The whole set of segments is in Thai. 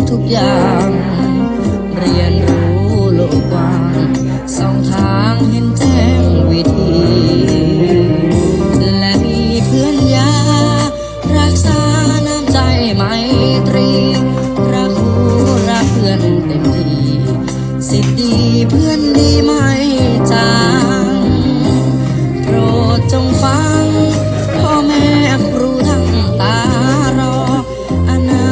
ทุกอย่างเรียนรู้โลกกว้างสองทางเห็นแจ้งวิธีและมีเพื่อนยารักษาน้ำใจไมตรีรักคู่รักเพื่อนเต็มที่สิทธิ์ดีเพื่อนดีไม่จางโปรดจงฟังพ่อแม่ครูทั้งตารออนา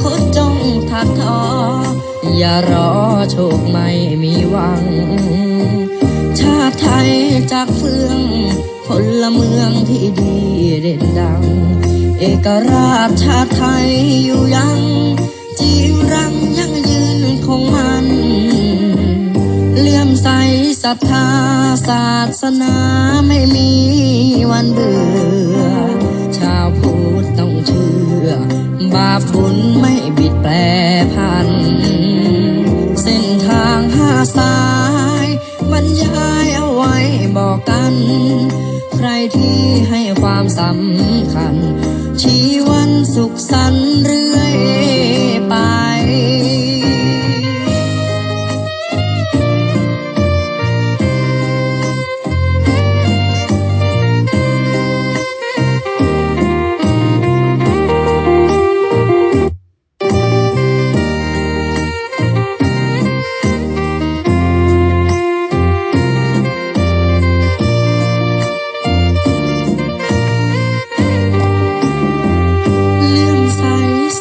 คตจงถักทออย่ารอโชคไม่มีหวังชาติไทยจากเฟื่องพลเมืองที่ดีเด่นดังเอกราชชาติไทยอยู่ยังจีรังยั่งยืนคงมันเลื่อมใสศรัทธาศาสนาไม่มีวันเบื่อชาวพุทธต้องเชื่อบาปบุญไม่บิดแปรพันเส้นทางห้าสายบรรยายเอาไว้บอกกันใครที่ให้ความสำคัญชีวันสุขสันต์เรื่อยไป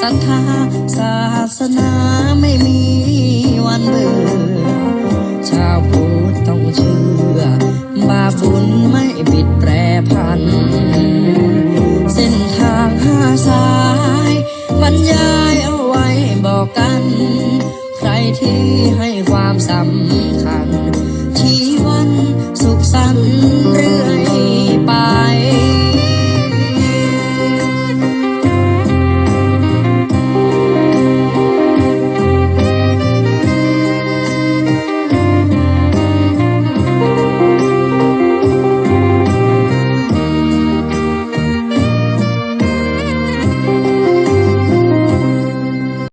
ศรัทธาศาสนา